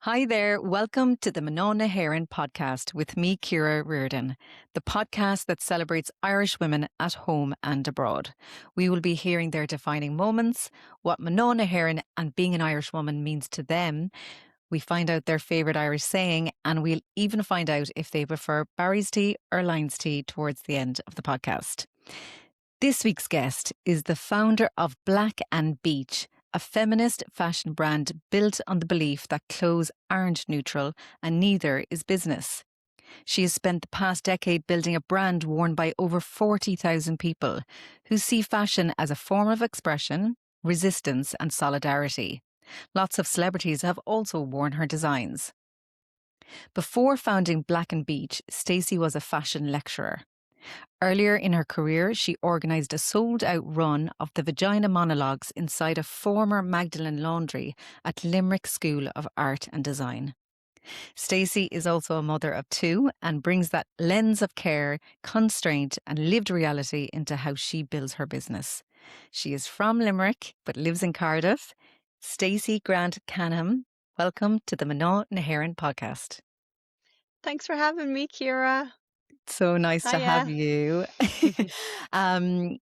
Hi there. Welcome to the hEireann podcast with me, Ciara Riordan, the podcast that celebrates Irish women at home and abroad. We will be hearing their defining moments, what hEireann and being an Irish woman means to them. We find out their favourite Irish saying, and we'll even find out if they prefer Barry's tea or Lyons tea towards the end of the podcast. This week's guest is the founder of Black Beech, a feminist fashion brand built on the belief that clothes aren't neutral and neither is business. She has spent the past decade building a brand worn by over 40,000 people who see fashion as a form of expression, resistance and solidarity. Lots of celebrities have also worn her designs. Before founding Black Beech, Stacey was a fashion lecturer. Earlier in her career, she organised a sold-out run of the Vagina Monologues inside a former Magdalen laundry at Limerick School of Art and Design. Stacey is also a mother of two and brings that lens of care, constraint and lived reality into how she builds her business. She is from Limerick but lives in Cardiff. Stacey Grant-Canham, welcome to the hEireann podcast. Thanks for having me, Ciara. So nice to have you. I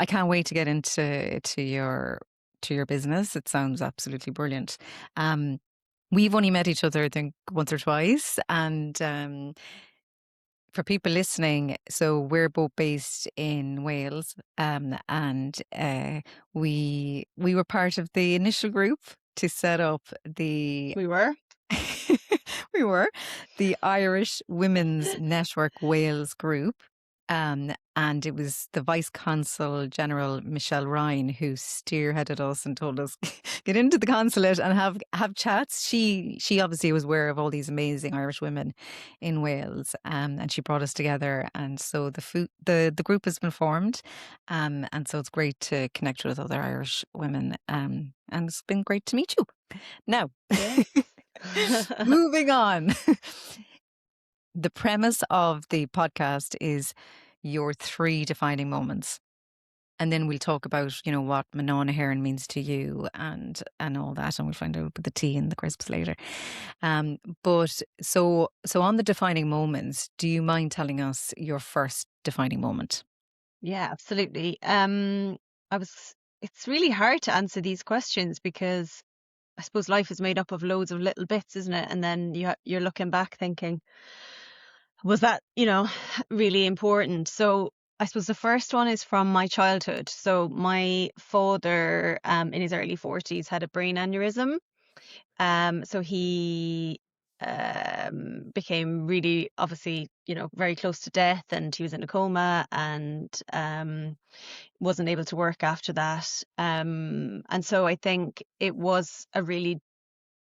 can't wait to get into your business. It sounds absolutely brilliant. We've only met each other, I think, once or twice. And for people listening, so we're both based in Wales, and we were part of the initial group to set up the. We were. We were the Irish Women's Network Wales group. And it was the Vice Consul General Michelle Ryan who spearheaded us and told us get into the consulate and have chats. She obviously was aware of all these amazing Irish women in Wales, and she brought us together. And so the group has been formed, and so it's great to connect with other Irish women. And it's been great to meet you. Now, Yeah. moving on. The premise of the podcast is your three defining moments. And then we'll talk about, what hEireann means to you and all that. And we'll find out about the tea and the crisps later. But so on the defining moments, do you mind telling us your first defining moment? Yeah, absolutely. It's really hard to answer these questions because I suppose life is made up of loads of little bits, isn't it? And then you're looking back thinking, was that, really important? So I suppose the first one is from my childhood. So my father, in his early 40s, had a brain aneurysm. So he became really, obviously, very close to death, and he was in a coma and wasn't able to work after that. And so I think it was a really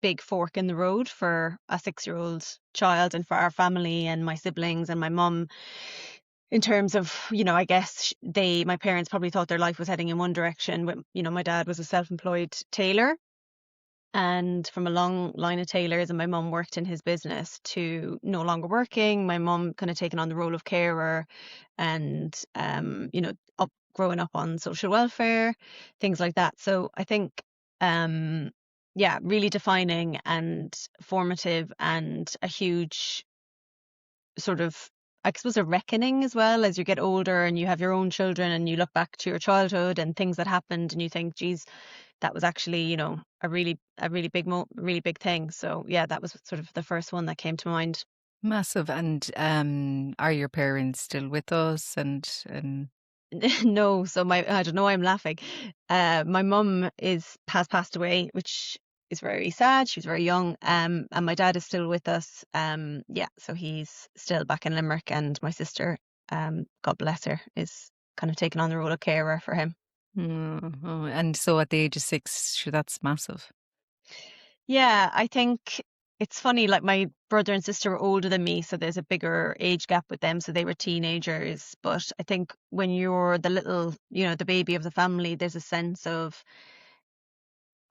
big fork in the road for a 6-year-old child and for our family and my siblings and my mum, in terms of, I guess my parents probably thought their life was heading in one direction. But, my dad was a self-employed tailor, and from a long line of tailors, and my mum worked in his business to no longer working. My mum kind of taken on the role of carer and, growing up on social welfare, things like that. So I think, really defining and formative, and a huge sort of, I suppose, a reckoning as well as you get older and you have your own children and you look back to your childhood and things that happened and you think, geez, that was actually, a really big thing. So yeah, that was sort of the first one that came to mind. Massive. And are your parents still with us? And No, so I don't know, I'm laughing. My mum has passed away, which is very sad. She was very young. And my dad is still with us. So he's still back in Limerick, and my sister, God bless her, is kind of taking on the role of carer for him. And so at the age of 6, sure, that's massive. Yeah, I think it's funny, like my brother and sister were older than me, so there's a bigger age gap with them, so they were teenagers. But I think when you're the little, the baby of the family, there's a sense of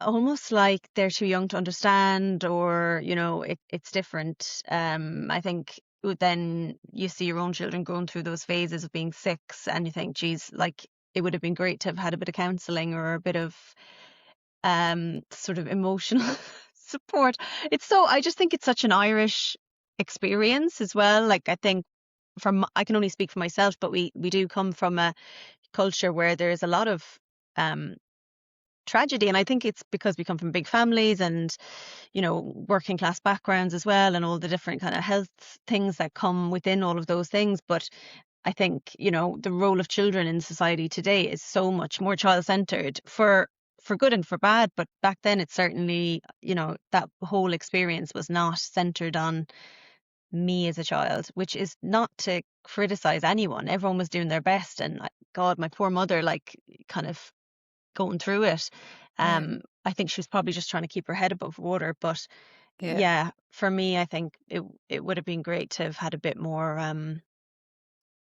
almost like they're too young to understand, or, it's different. I think then you see your own children going through those phases of being 6, and you think, geez, like it would have been great to have had a bit of counselling or a bit of sort of emotional support. It's so, I just think it's such an Irish experience as well. Like, I think I can only speak for myself, but we do come from a culture where there's a lot of um tragedy, and I think it's because we come from big families and, working class backgrounds as well, and all the different kind of health things that come within all of those things. But I think, the role of children in society today is so much more child centered for good and for bad. But back then, it's certainly, that whole experience was not centered on me as a child, which is not to criticize anyone. Everyone was doing their best, and God, my poor mother, like, kind of going through it. Yeah. I think she was probably just trying to keep her head above water. But Yeah. yeah, for me, I think it would have been great to have had a bit more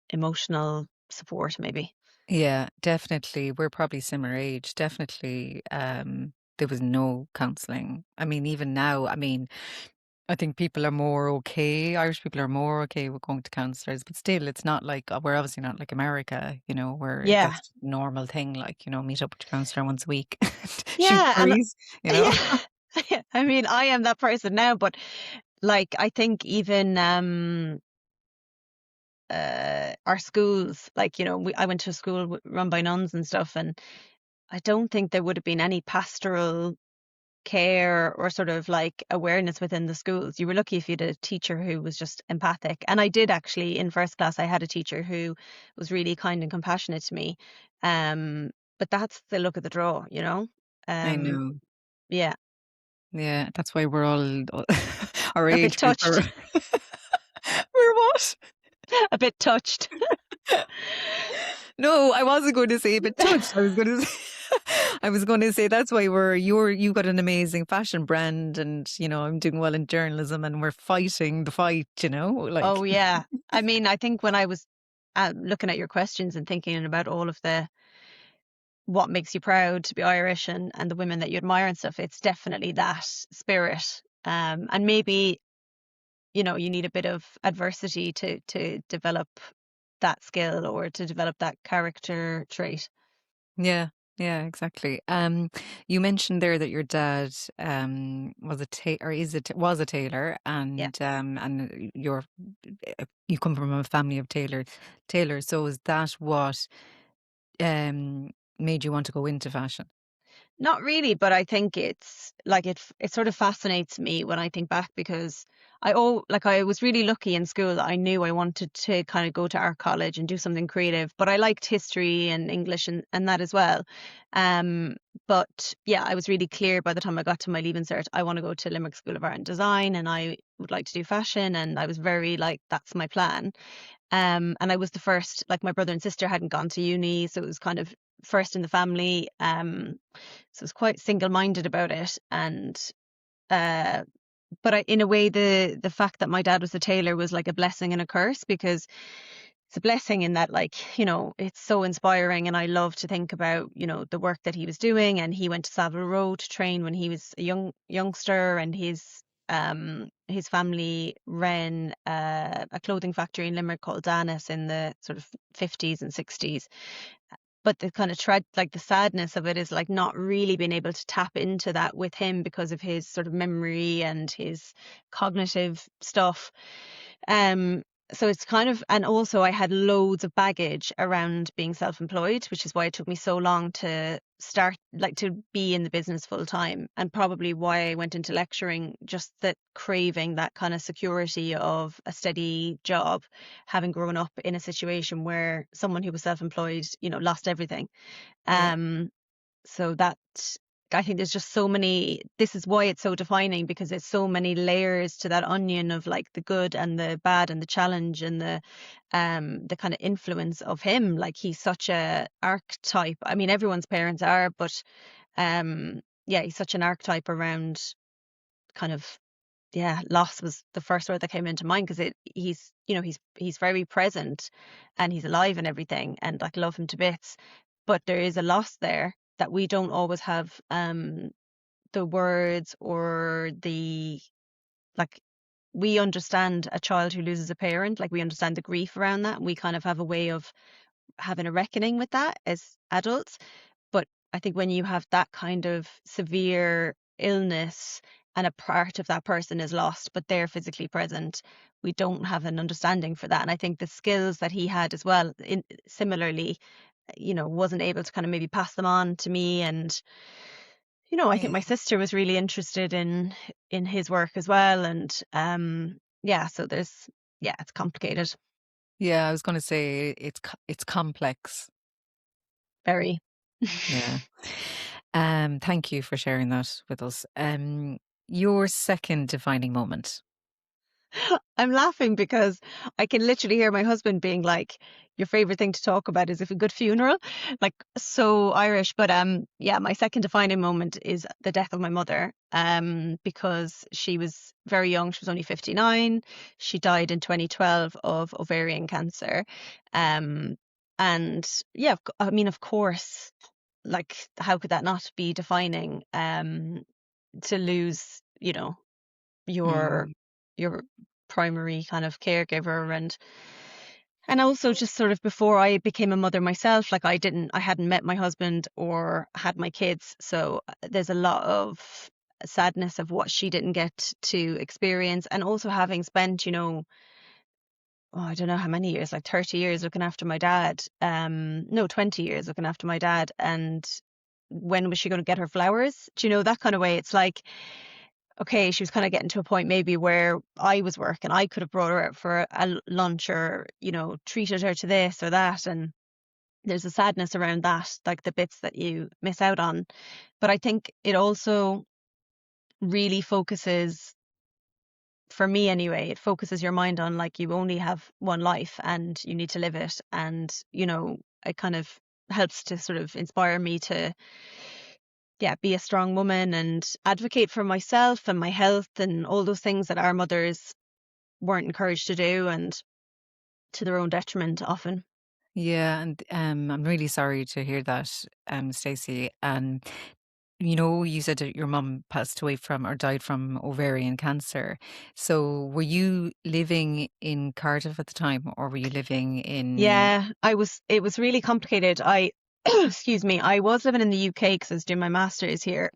emotional support, maybe. Yeah, definitely. We're probably similar age. Definitely, there was no counselling. I mean, even now, I mean, I think people are more okay. Irish people are more okay with going to counselors, but still, it's not like we're obviously not like America, where Yeah, that's just a normal thing. Like, meet up with your counselor once a week, shoot yeah, and breeze, yeah. I mean, I am that person now, but like, I think even our schools, like, I went to a school run by nuns and stuff, and I don't think there would have been any pastoral care or sort of like awareness within the schools. You were lucky if you had a teacher who was just empathic. And I did actually, in first class, I had a teacher who was really kind and compassionate to me. Um, but that's the look of the draw, you know? I Um, know. yeah, Yeah, that's why we're all our a bit age group are touched, we're what? a bit touched. No, I wasn't going to say but touched. I was going to say I was going to say that's why you got an amazing fashion brand, and I'm doing well in journalism, and we're fighting the fight, Oh, like yeah. I mean, I think when I was looking at your questions and thinking about all of the what makes you proud to be Irish and the women that you admire and stuff, it's definitely that spirit. And maybe, you need a bit of adversity to develop that skill or to develop that character trait. yeah, yeah, exactly. You mentioned there that your dad was a or was a tailor, Yeah. and you come from a family of tailors. So is that what um made you want to go into fashion? Not really, but I think it's like it sort of fascinates me when I think back, because I was really lucky in school that I knew I wanted to kind of go to art college and do something creative, but I liked history and English and that as well. Um, but yeah, I was really clear by the time I got to my Leaving Cert, I want to go to Limerick School of Art and Design, and I would like to do fashion, and I was very like, that's my plan. And I was the first, like my brother and sister hadn't gone to uni, so it was kind of first in the family. So I was quite single-minded about it. And uh, but in a way, the fact that my dad was a tailor was like a blessing and a curse, because it's a blessing in that, like, it's so inspiring, and I love to think about, the work that he was doing. And he went to Savile Row to train when he was a youngster, and his family ran a clothing factory in Limerick called Danis in the sort of 50s and 60s. But the kind of like the sadness of it is like not really being able to tap into that with him because of his sort of memory and his cognitive stuff. Um, so it's kind of, and also I had loads of baggage around being self-employed, which is why it took me so long to start, like, to be in the business full time, and probably why I went into lecturing, just that craving that kind of security of a steady job, having grown up in a situation where someone who was self-employed, lost everything. Yeah. Um, so that, I think there's just so many, this is why it's so defining, because there's so many layers to that onion of like the good and the bad and the challenge and the kind of influence of him. Like, he's such a archetype. I mean, everyone's parents are, but yeah, he's such an archetype around kind of, yeah, loss was the first word that came into mind, because he's very present, and he's alive and everything, and like love him to bits, but there is a loss there that we don't always have the words or the, like, we understand a child who loses a parent, like we understand the grief around that, and we kind of have a way of having a reckoning with that as adults. But I think when you have that kind of severe illness and a part of that person is lost, but they're physically present, we don't have an understanding for that. And I think the skills that he had as well, similarly, wasn't able to kind of maybe pass them on to me. And I think Yeah. my sister was really interested in his work as well. And yeah, so it's complicated, Yeah, I was going to say it's complex. very. Yeah. Thank you for sharing that with us. Your second defining moment. I'm laughing because I can literally hear my husband being like, your favorite thing to talk about is if a good funeral, like so Irish. But yeah, my second defining moment is the death of my mother. Because she was very young. She was only 59. She died in 2012 of ovarian cancer. Um, and yeah, I mean, of course, like how could that not be defining? To lose, your Mm. your primary kind of caregiver. And also just sort of before I became a mother myself, like I hadn't met my husband or had my kids, so there's a lot of sadness of what she didn't get to experience. And also having spent, I don't know how many years, like 30 years looking after my dad, no, 20 years looking after my dad. And when was she going to get her flowers? Do you know, that kind of way? It's like, okay, she was kind of getting to a point maybe where I was working. I could have brought her out for a lunch, or, treated her to this or that. And there's a sadness around that, like the bits that you miss out on. But I think it also really focuses, for me anyway, it focuses your mind on, like, you only have one life and you need to live it. And, it kind of helps to sort of inspire me to, yeah, be a strong woman and advocate for myself and my health and all those things that our mothers weren't encouraged to do, and to their own detriment often. Yeah, and I'm really sorry to hear that, Stacey. And you said that your mum passed away from or died from ovarian cancer. So were you living in Cardiff at the time, or were you living in? Yeah, it was really complicated. Excuse me, I was living in the UK because I was doing my master's here.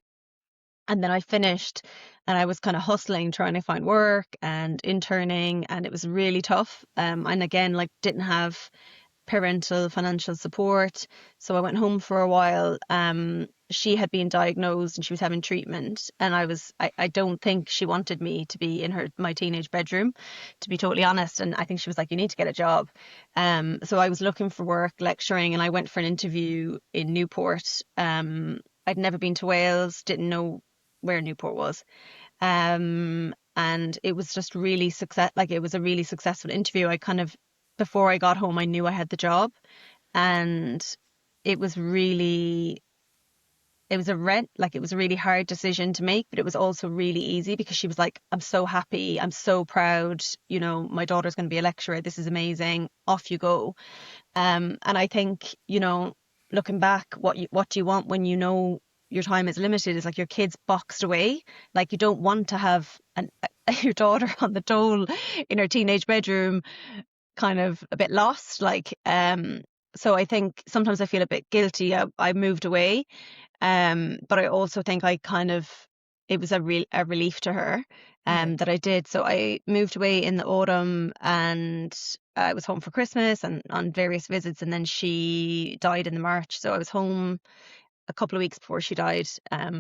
And then I finished and I was kind of hustling, trying to find work and interning, and it was really tough. And again, like, didn't have parental financial support. So I went home for a while. She had been diagnosed and she was having treatment. And I don't think she wanted me to be in my teenage bedroom, to be totally honest. And I think she was like, you need to get a job. So I was looking for work, lecturing, and I went for an interview in Newport. I'd never been to Wales, didn't know where Newport was. And it was just really like, it was a really successful interview. I kind of, before I got home, I knew I had the job. And it was really, it was it was a really hard decision to make, but it was also really easy because she was like, I'm so happy, I'm so proud, my daughter's going to be a lecturer, this is amazing, off you go. And I think, looking back, what do you want when your time is limited? Is like your kid's boxed away. Like, you don't want to have your daughter on the dole in her teenage bedroom, kind of a bit lost. Like, so I think sometimes I feel a bit guilty. I moved away, but I also think it was a relief to her, Yeah. that I did. So I moved away in the autumn, and I was home for Christmas and on various visits, and then she died in the March. So I was home a couple of weeks before she died,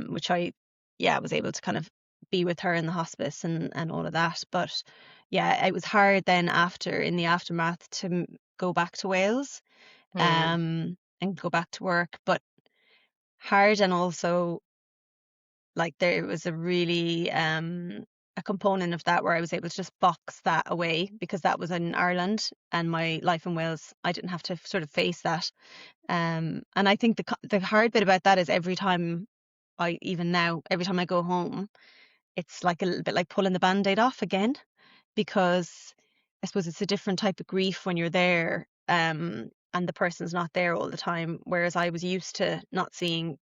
which I was able to kind of be with her in the hospice and all of that. But yeah, it was hard then in the aftermath to go back to Wales, Mm. and go back to work. But hard, and also, like, there was a component of that where I was able to just box that away because that was in Ireland, and my life in Wales, I didn't have to sort of face that. And I think the hard bit about that is even now, every time I go home, it's like a little bit like pulling the band-aid off again, because I suppose it's a different type of grief when you're there, and the person's not there all the time. Whereas I was used to not seeing,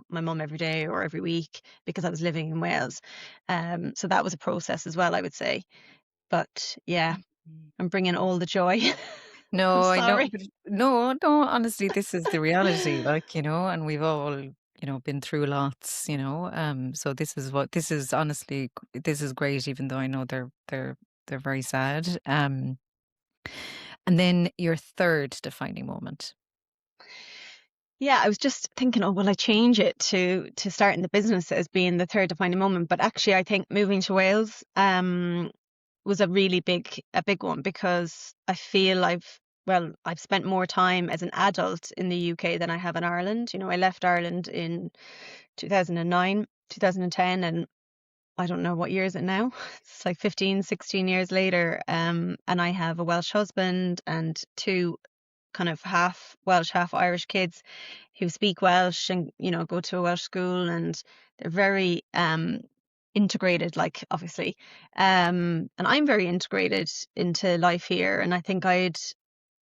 my mum every day or every week because I was living in Wales. So that was a process as well, I would say. But yeah, I'm bringing all the joy. I'm No, I know, sorry. but no, no, honestly, this is the reality, like, and we've all been through lots, so this is honestly, this is great, even though I know they're very sad. And then your third defining moment. Yeah, I was just thinking, oh, will I change it to starting the business as being the third defining moment? But actually, I think moving to Wales was a big one, because I feel I've spent more time as an adult in the UK than I have in Ireland. I left Ireland in 2009, 2010, and I don't know what year is it now. It's like 15, 16 years later. And I have a Welsh husband and two kind of half Welsh, half Irish kids who speak Welsh and, go to a Welsh school, and they're very integrated, like, obviously. And I'm very integrated into life here. And I think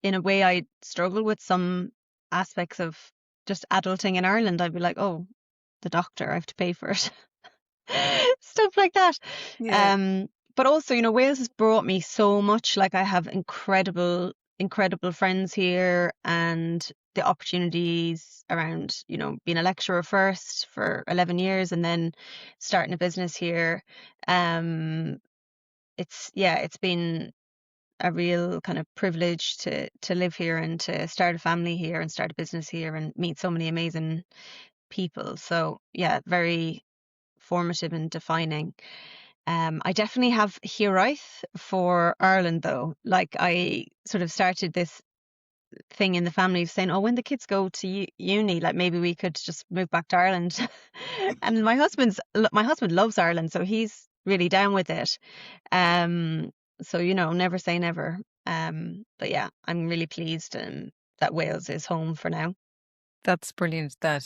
in a way, I'd struggle with some aspects of just adulting in Ireland. I'd be like, oh, the doctor, I have to pay for it. Stuff like that. Yeah. But also, Wales has brought me so much. Like, I have incredible, incredible friends here, and the opportunities around, being a lecturer first for 11 years and then starting a business here. Um, it's been a real kind of privilege to live here and to start a family here and start a business here and meet so many amazing people. So yeah, very formative and defining. I definitely have hEireann for Ireland, though. Like, I sort of started this thing in the family saying, oh, when the kids go to uni, like, maybe we could just move back to Ireland. And my husband loves Ireland, so he's really down with it. So, never say never. But yeah, I'm really pleased that Wales is home for now. That's brilliant that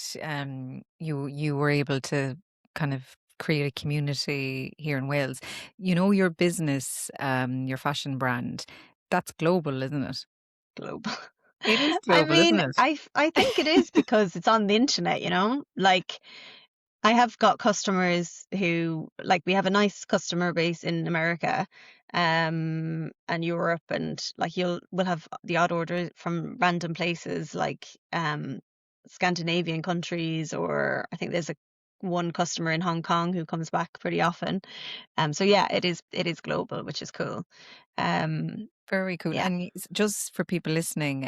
you were able to kind of create a community here in Wales. Your business, your fashion brand, that's global, isn't it? Global. It is I global, isn't mean, it? I think it is because it's on the internet, like, I have got customers who, like, we have a nice customer base in America, and Europe, and like, we'll have the odd order from random places, like Scandinavian countries, or I think there's one customer in Hong Kong who comes back pretty often. So yeah, it is global, which is cool. Um, Very cool. yeah. And just for people listening,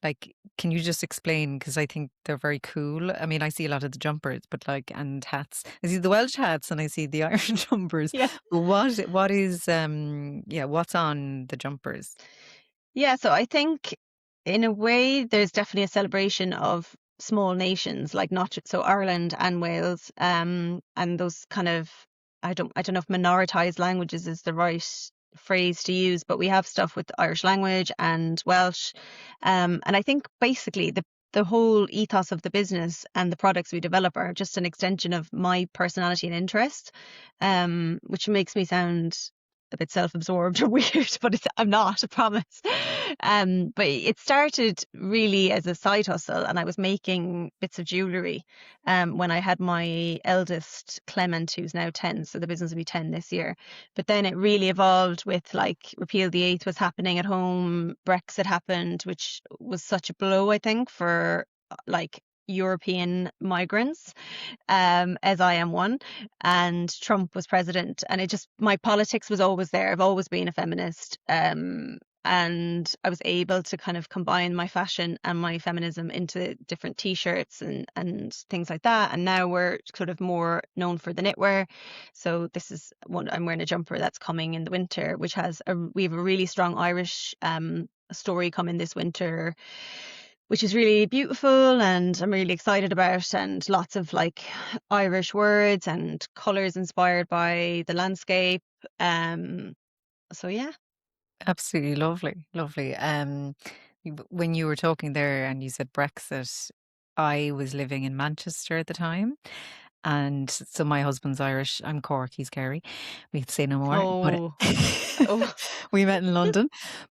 like, can you just explain? Because I think they're very cool. I mean, I see a lot of the jumpers, but like, and hats. I see the Welsh hats and I see the Irish jumpers. Yeah. But what is, yeah, what's on the jumpers? Yeah, so I think in a way there's definitely a celebration of small nations, like, not so Ireland and Wales, and those kind of, I don't know if minoritized languages is the right phrase to use, but we have stuff with the Irish language and Welsh, and I think basically the whole ethos of the business and the products we develop are just an extension of my personality and interest, which makes me sound a bit self-absorbed or weird, but I'm not, I promise. But it started really as a side hustle, and I was making bits of jewelry when I had my eldest Clement, who's now 10, so the business will be 10 this year. But then it really evolved with, like, Repeal the Eighth was happening at home, Brexit happened, which was such a blow, I think, for like European migrants, as I am one, and Trump was president, and it just, my politics was always there. I've always been a feminist, and I was able to kind of combine my fashion and my feminism into different t-shirts and things like that. And now we're sort of more known for the knitwear. So this is one, I'm wearing a jumper that's coming in the winter, which we have a really strong Irish story coming this winter, which is really beautiful and I'm really excited about, and lots of, like, Irish words and colours inspired by the landscape. So yeah. Absolutely lovely, lovely. When you were talking there and you said Brexit, I was living in Manchester at the time. And so my husband's Irish. I'm Cork, he's Kerry. We could say no more. But Oh, oh, we met in London.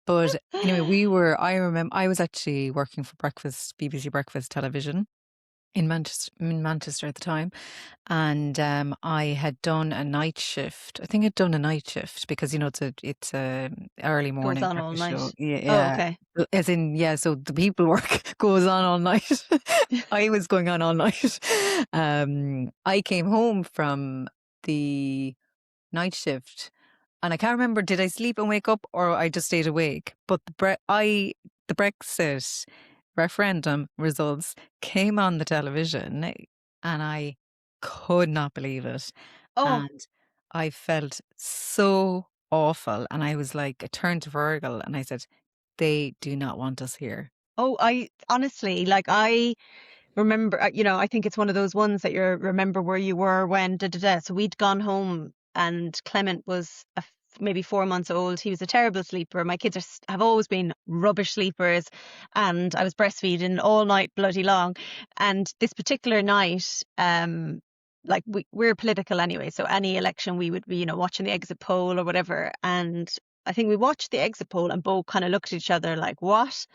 But anyway, I remember I was actually working for BBC Breakfast Television. in Manchester at the time, and I had done a night shift. I think I'd done a night shift because it's a early Goes morning on all breakfast show. night. Yeah, Oh, yeah. okay. As in, yeah. So the people work goes on all night. I was going on all night. I came home from the night shift, and I can't remember, did I sleep and wake up or I just stayed awake? But the Brexit referendum results came on the television, and I could not believe it. Oh, And I felt so awful. And I was like, I turned to Virgil and I said, they do not want us here. oh, I honestly, like, I remember, I think it's one of those ones that you remember where you were when da da da. So we'd gone home, and Clement was maybe 4 months old. He was a terrible sleeper. My kids have always been rubbish sleepers, and I was breastfeeding all night bloody long. And this particular night, like, we're political anyway, so any election we would be, watching the exit poll or whatever. And I think we watched the exit poll and both kind of looked at each other like, what?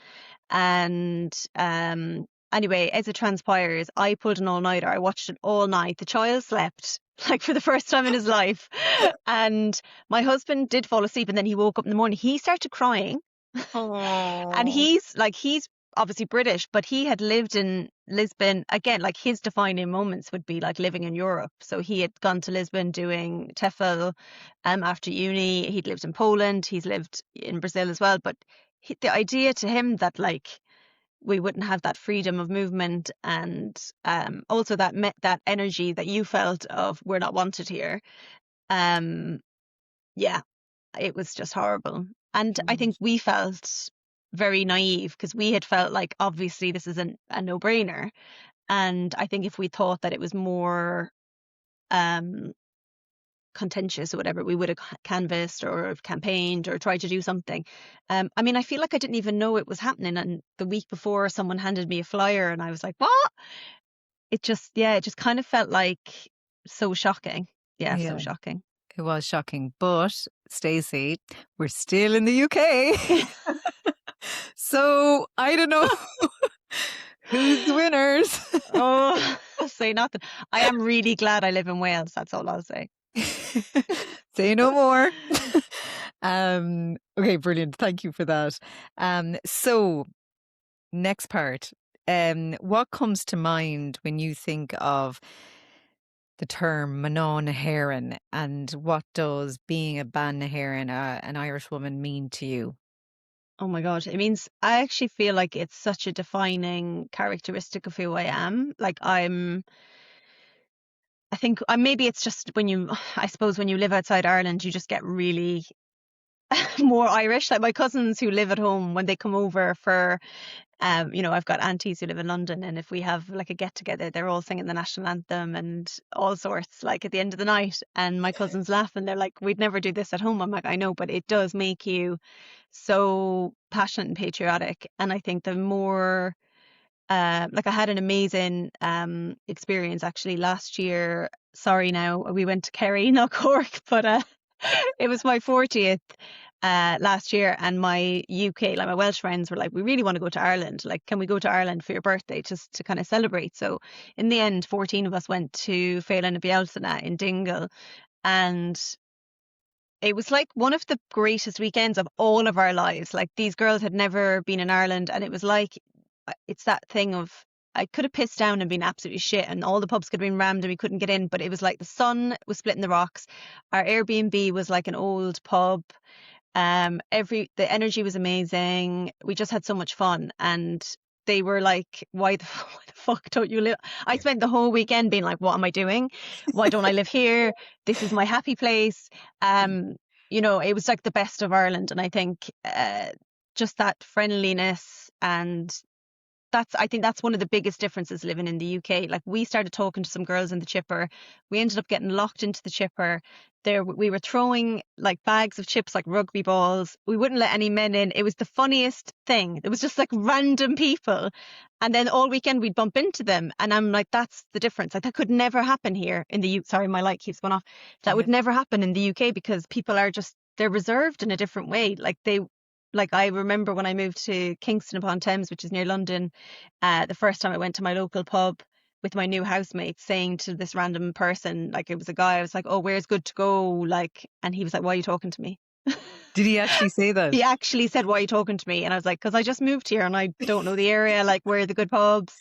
And anyway, as it transpires, I pulled an all-nighter. I watched it all night. The child slept like for the first time in his life. And my husband did fall asleep, and then he woke up in the morning. He started crying. And Oh, he's obviously British, but he had lived in Lisbon. Again, like, his defining moments would be like living in Europe. So he had gone to Lisbon doing TEFL after uni. He'd lived in Poland. He's lived in Brazil as well. But the idea to him that, like, we wouldn't have that freedom of movement, and also that energy that you felt of we're not wanted here. Um, yeah, it was just horrible. And I think we felt very naive because we had felt like, obviously this is a no-brainer. And I think if we thought that it was more um, contentious or whatever, we would have canvassed or campaigned or tried to do something. I mean, I feel like I didn't even know it was happening. And the week before, someone handed me a flyer and I was like, what? It just kind of felt like so shocking. Yeah, so yeah, shocking. it was shocking. But Stacey, we're still in the UK. So I don't know who's the winners. Oh, say nothing. I am really glad I live in Wales. That's all I'll say. Say no more. Okay, brilliant. Thank you for that. So next part. What comes to mind when you think of the term Manon hEireann, and what does being a Ban hEireann, an Irish woman, mean to you? Oh my God. It means, I actually feel like it's such a defining characteristic of who I am. Like, I think maybe it's just I suppose when you live outside Ireland, you just get really more Irish. Like, my cousins who live at home, when they come over for, I've got aunties who live in London, and if we have like a get together, they're all singing the national anthem and all sorts, like, at the end of the night. And my cousins laugh and they're like, we'd never do this at home. I'm like, I know, but it does make you so passionate and patriotic. And I think the more, like, I had an amazing experience actually last year. Sorry, now we went to Kerry, not Cork, but it was my 40th last year, and my UK, like, my Welsh friends were like, we really want to go to Ireland. Like, can we go to Ireland for your birthday just to kind of celebrate? So in the end, 14 of us went to Féile na Bealtaine in Dingle, and it was like one of the greatest weekends of all of our lives. Like, these girls had never been in Ireland, and it was like, it's that thing of, I could have pissed down and been absolutely shit, and all the pubs could have been rammed and we couldn't get in, but it was like the sun was splitting the rocks. Our Airbnb was like an old pub. The energy was amazing. We just had so much fun, and they were like, why the fuck don't you live? I spent the whole weekend being like, what am I doing? Why don't I live here? This is my happy place. It was like the best of Ireland. And I think just that friendliness, and I think that's one of the biggest differences living in the UK. Like, we started talking to some girls in the chipper. We ended up getting locked into the chipper. There, we were throwing like bags of chips, like rugby balls. We wouldn't let any men in. It was the funniest thing. It was just like random people. And then all weekend we'd bump into them. And I'm like, that's the difference. Like, that could never happen here in the UK. Sorry, my light keeps going off. That would never happen in the UK, because people are just, they're reserved in a different way. Like, I remember when I moved to Kingston upon Thames, which is near London, the first time I went to my local pub, with my new housemate, saying to this random person, like it was a guy, I was like, oh, where's good to go? Like, and he was like, why are you talking to me? Did he actually say that? He actually said, why are you talking to me? And I was like, because I just moved here and I don't know the area, like where are the good pubs?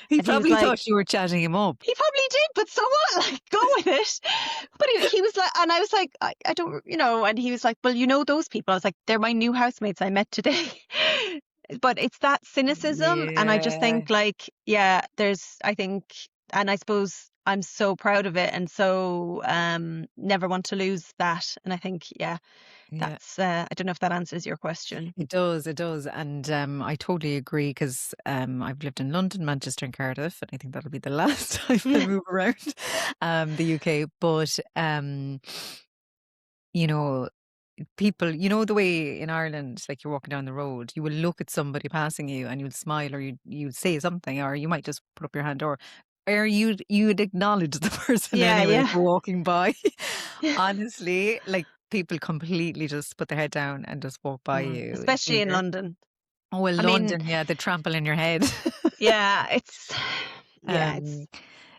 He And he was probably like, thought you were chatting him up. he probably did, but so what? Like, go with it. But he was like, and I was like, I don't, you know, and he was like, well, you know, those people. I was like, they're my new housemates I met today. But it's that cynicism. And I just Yeah, think, like, yeah, I think, and I suppose I'm so proud of it and so never want to lose that. And I think, yeah, yeah. that's, I don't know if that answers your question. It does, it does. And I totally agree because I've lived in London, Manchester, and Cardiff, and I think that'll be the last time I move around the UK. But, you know, people, you know, the way in Ireland, like you're walking down the road, you will look at somebody passing you and you'll smile or you'd say something, or you might just put up your hand, or you'd acknowledge the person Yeah, anyway if yeah. they're walking by. Honestly, like people completely just put their head down and just walk by you Especially in here. London. Oh, well, I mean, London, yeah, they trample in your head. yeah, it's Um,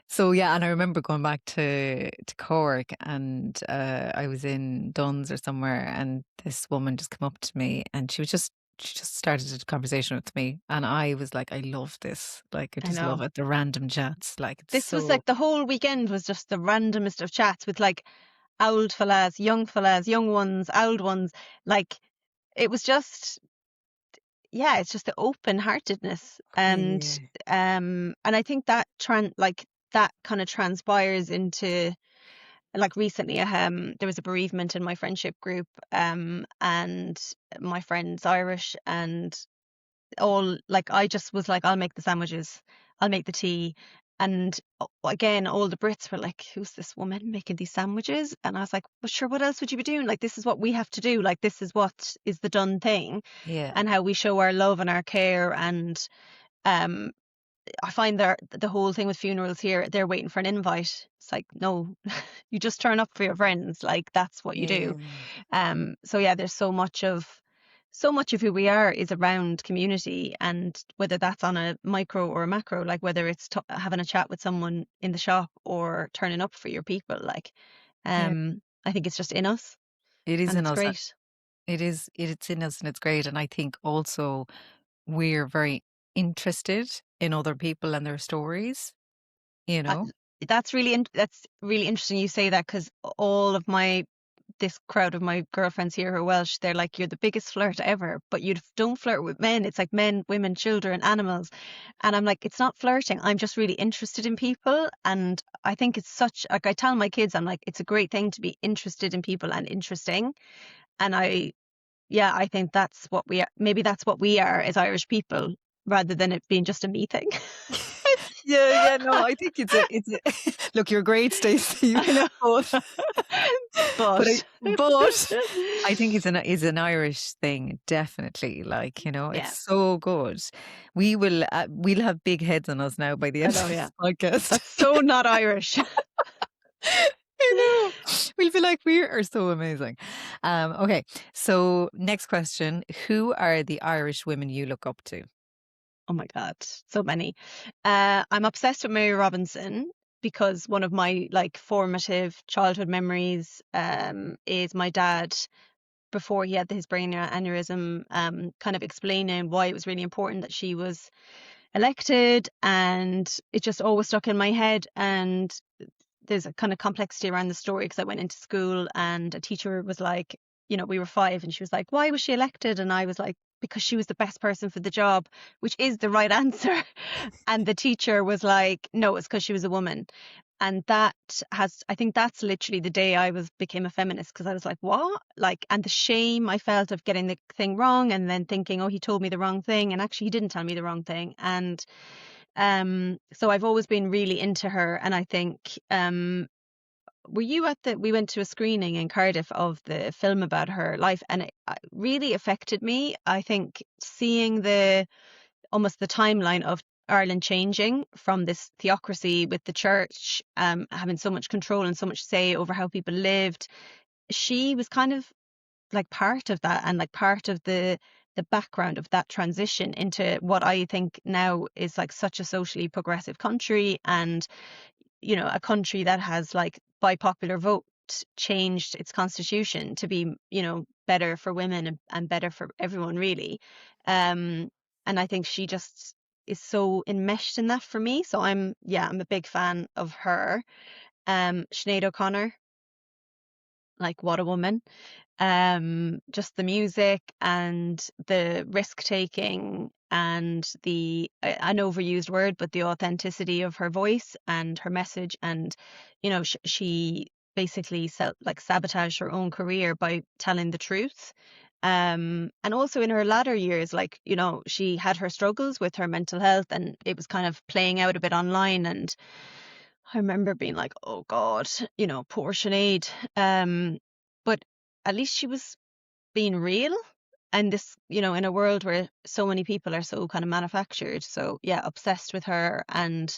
so yeah, and I remember going back to Cork, and I was in Duns or somewhere, and this woman just came up to me, and she just started a conversation with me, and I was like, I love this, like I I just love know. it, the random chats, like it's This was so like the whole weekend was just the randomest of chats with like old fellas, young ones, old ones. Like it was just, yeah, it's just the open heartedness. yeah, And I think that that kind of transpires into like recently, there was a bereavement in my friendship group, and my friend's Irish, and all like I just was like, I'll make the sandwiches, I'll make the tea. And again, all the Brits were like, who's this woman making these sandwiches? And I was like, well, sure, what else would you be doing? Like, this is what we have to do. Like, this is what is the done thing, yeah, and how we show our love and our care. And um, I find that the whole thing with funerals here, they're waiting for an invite. It's like, no, you just turn up for your friends. Like, that's what you do. yeah, So yeah, there's so much of who we are is around community, and whether that's on a micro or a macro, like whether it's having a chat with someone in the shop or turning up for your people, like yeah. I think it's just in us, It is and in it's us. great. It's in us, and it's great. And I think also we're very interested in other people and their stories. You Uh, know. that's really interesting you say that, because all of this crowd of my girlfriends here who are Welsh, they're like, you're the biggest flirt ever, but you don't flirt with men. It's like men, women, children, animals. And I'm like, it's not flirting. I'm just really interested in people. And I think it's such, like, I tell my kids, I'm like, it's a great thing to be interested in people and interesting. And yeah, I think that's what we are. Maybe that's what we are as Irish people, rather than it being just a me thing. Yeah, yeah, no, I think it's a look, you're great, Stacey, I know. but But but I think it's an Irish thing, definitely. Like, you know, it's yeah, so good. We'll have big heads on us now by the I end know. of Yeah, this podcast. that's so not Irish. I know. We'll be like, we are so amazing. Okay, so next question. Who are the Irish women you look up to? Oh my God, so many. I'm obsessed with Mary Robinson, because one of my like formative childhood memories is my dad, before he had his brain aneurysm, kind of explaining why it was really important that she was elected, and it just always stuck in my head. And there's a kind of complexity around the story, because I went into school and a teacher was like, you know, we were 5, and she was like, why was she elected? And I was like, because she was the best person for the job, which is the right answer. And the teacher was like, no, it's because she was a woman. And I think that's literally the day I became a feminist, because I was like, what? Like, and the shame I felt of getting the thing wrong, and then thinking, oh, he told me the wrong thing. And actually, he didn't tell me the wrong thing. And so I've always been really into her. And I think, were you we went to a screening in Cardiff of the film about her life, and it really affected me. I think seeing almost the timeline of Ireland changing from this theocracy with the church having so much control and so much say over how people lived, she was kind of like part of that, and like part of the the background of that transition into what I think now is like such a socially progressive country, and a country that has, like, by popular vote, changed its constitution to be, better for women, and better for everyone, really. Um, and I think she just is so enmeshed in that for me. So I'm a big fan of her. Sinead O'Connor, like, what a woman. Just the music and the risk taking and the an overused word, but the authenticity of her voice and her message. And she basically sabotaged her own career by telling the truth. And also in her latter years, like, she had her struggles with her mental health, and it was kind of playing out a bit online. And I remember being like, oh God, poor Sinead. But at least she was being real. And this, in a world where so many people are so kind of manufactured. So yeah, obsessed with her. And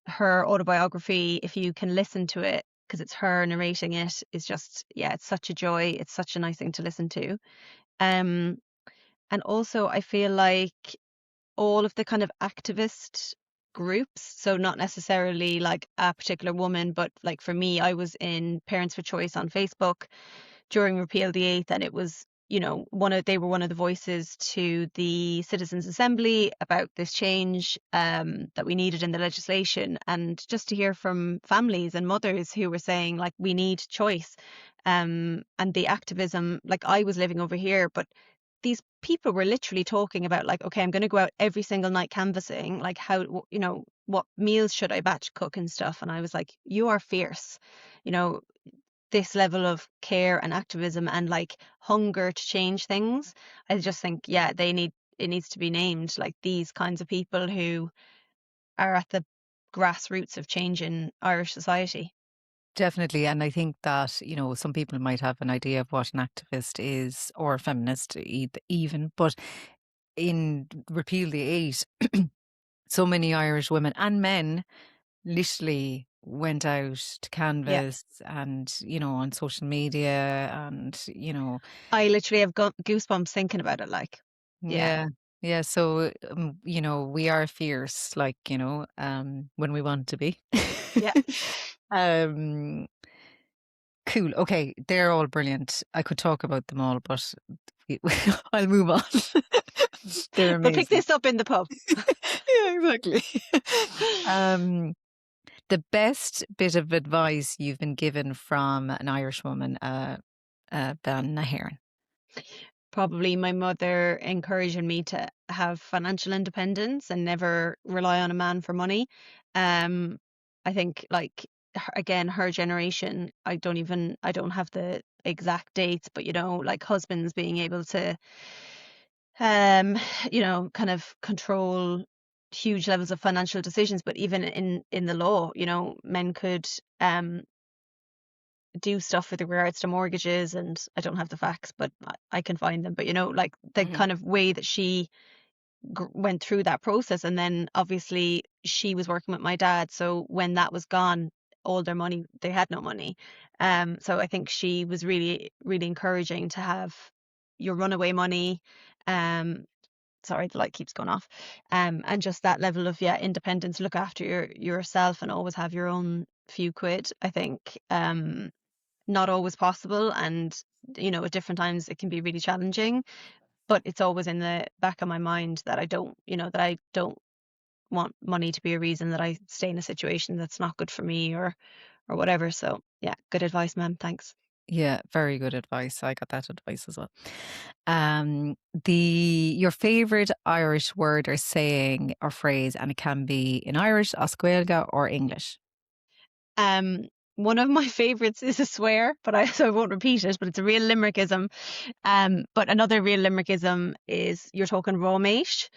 her autobiography, if you can listen to it, because it's her narrating it, is just, yeah, it's such a joy. It's such a nice thing to listen to. Um, and also I feel like all of the kind of activist groups, so not necessarily like a particular woman, but like for me, I was in Parents for Choice on Facebook during Repeal the Eighth, and it was, they were one of the voices to the Citizens Assembly about this change, that we needed in the legislation. And just to hear from families and mothers who were saying, like, we need choice. And the activism, like, I was living over here, but these people were literally talking about, like, okay, I'm going to go out every single night canvassing, like, how, what meals should I batch cook and stuff. And I was like, you are fierce. You know, this level of care and activism and, like, hunger to change things. I just think, yeah, it needs to be named, like, these kinds of people who are at the grassroots of change in Irish society. Definitely. And I think that, some people might have an idea of what an activist is or a feminist even, but in Repeal the Eight, so many Irish women and men literally went out to Yeah. canvas and, on social media and, I literally have got goosebumps thinking about it, like, yeah. yeah. Yeah, so we are fierce, like, when we want to be. Yeah. um Cool. Okay, they're all brilliant. I could talk about them all, but we- I'll move on. They're We'll pick amazing. this up in the pub. Yeah, exactly. Um, the best bit of advice you've been given from an Irish woman, Ben Naharan. Probably my mother encouraging me to have financial independence and never rely on a man for money. Um, I think, like, again, her generation, I don't have the exact dates, but, like, husbands being able to, um, kind of control huge levels of financial decisions. But even in the law, men could um do stuff with regards to mortgages. And I don't have the facts, but I can find them. But, like, the Mhm. kind of way that she went through that process. And then obviously she was working with my dad, so when that was gone, all their money, they had no money. So I think she was really, really encouraging to have your runaway money. um Sorry, the light keeps going off. And just that level of, yeah, independence, look after yourself and always have your own few quid. I think not always possible, and at different times it can be really challenging, but it's always in the back of my mind that I don't want money to be a reason that I stay in a situation that's not good for me, or whatever. So yeah, good advice, ma'am. Thanks. Yeah, very good advice. I got that advice as well. Your favorite Irish word or saying or phrase, and it can be in Irish, Oscuelga, or English. Um, One of my favorites is a swear, but so I won't repeat it, but it's a real Limerickism. But another real Limerickism is you're talking raw mate.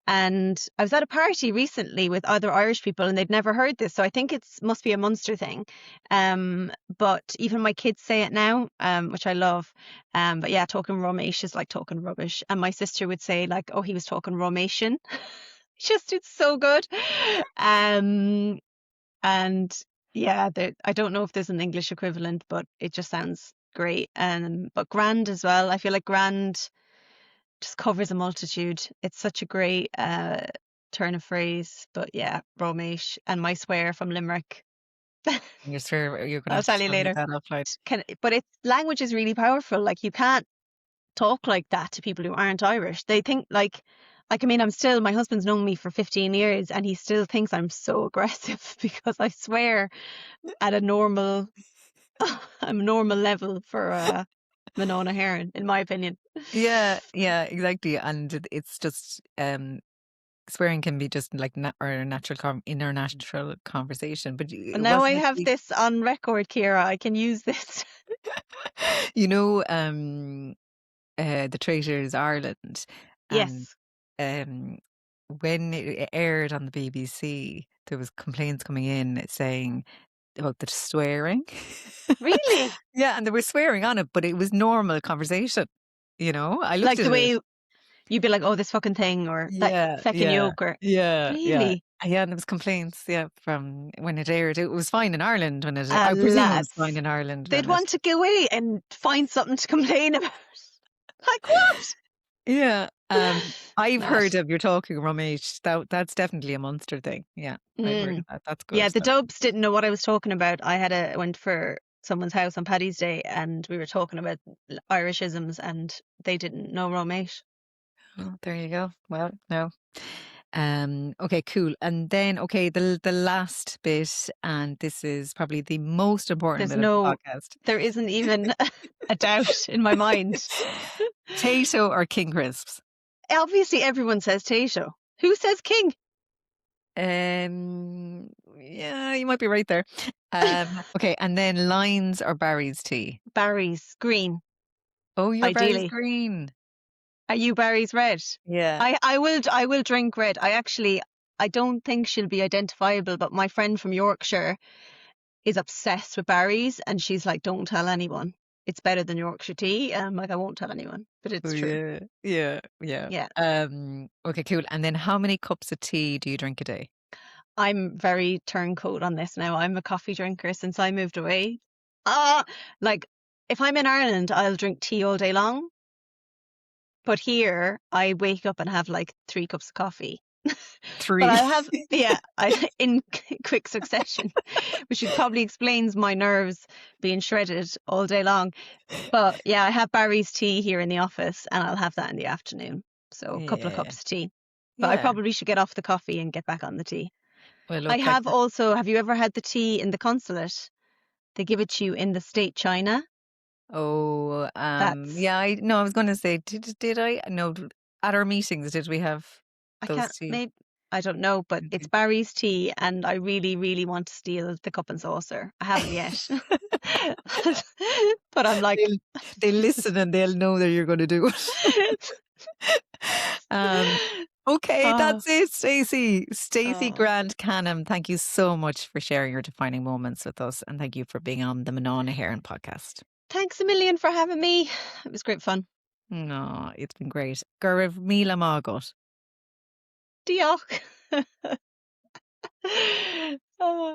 And I was at a party recently with other Irish people and they'd never heard this. So I think it's must be a Munster thing. But even my kids say it now, which I love. But yeah, talking raw mate is like talking rubbish. And my sister would say, like, oh, he was talking Romation. Just, it's so good. Um, and yeah, I don't know if there's an English equivalent, but it just sounds great. But grand as well. I feel like grand. just covers a multitude. It's such a great turn of phrase. But yeah, Romesh and my swear from Limerick. You're sure you're going to I'll have to tell you tell me later. that offline. But it's language is really powerful. Like you can't talk like that to people who aren't Irish. They think like I mean, my husband's known me for 15 years and he still thinks I'm so aggressive because I swear at a normal level for Manona Heron, in my opinion. Yeah, exactly. And it's just swearing can be just like or a natural international conversation, but And it now I wasn't have actually. this on record, Ciara. I can use this. You know, the Traitors Ireland, and Yes. um, when it aired on the BBC, there was complaints coming in saying about the swearing. Really? Yeah, and they were swearing on it, but it was normal conversation. I looked Like at the it. way you'd be like, oh, this fucking thing, or that Yeah, feckin' yeah, yoke, or yeah, yeah. really? Yeah, and there was complaints, yeah, from when it aired. It was fine in Ireland when I presume it was Lads, fine in Ireland they'd when it. want to go away and find something to complain about. Like what? Yeah, I've Mad. heard of your talking Romesh. That's definitely a Munster thing. Yeah, I've heard Mm. of that. That's Yeah, good. the Dubs didn't know what I was talking about. Went for someone's house on Paddy's Day, and we were talking about Irishisms, and they didn't know Romesh. Oh, there you go. Well, no. Okay, cool. And then, okay, the last bit, and this is probably the most important bit of the podcast. There isn't even a doubt in my mind. Tato or King Crisps? Obviously, everyone says Tato. Who says King? Yeah, you might be right there. Okay, and then Lions or Barry's tea? Barry's green, Oh, you're Barry's ideally. green. Are you Barry's red? Yeah. I will drink red. I don't think she'll be identifiable, but my friend from Yorkshire is obsessed with Barry's, and she's like, don't tell anyone. It's better than Yorkshire tea. And I'm like, I won't tell anyone, but Oh, it's true. yeah. Yeah. Yeah. Yeah. Okay, cool. And then how many cups of tea do you drink a day? I'm very turncoat on this now. I'm a coffee drinker since I moved away. Like if I'm in Ireland, I'll drink tea all day long. But here I wake up and have like 3 cups of coffee. But 3. I'll have, yeah, in quick succession, which probably explains my nerves being shredded all day long. But yeah, I have Barry's tea here in the office and I'll have that in the afternoon. So a couple of Yeah. cups of tea. But I Yeah. probably should get off the coffee and get back on the tea. Well, I look, like have also, have you ever had the tea in the consulate? They give it to you in the state China. oh, That's, yeah, I was going to say, did I? No, at our meetings, did we have I those can't, tea? maybe, I don't know, but it's Barry's tea and I really, really want to steal the cup and saucer. I haven't yet. But I'm like, They'll listen and they'll know that you're going to do it. Um, okay, oh, that's it, Stacey. Stacey oh. Grant-Canham, thank you so much for sharing your defining moments with us, and thank you for being on the Manana Heron podcast. Thanks a million for having me. It was great fun. No, it's been great. Gurav Mila Magot. Diolch. Oh.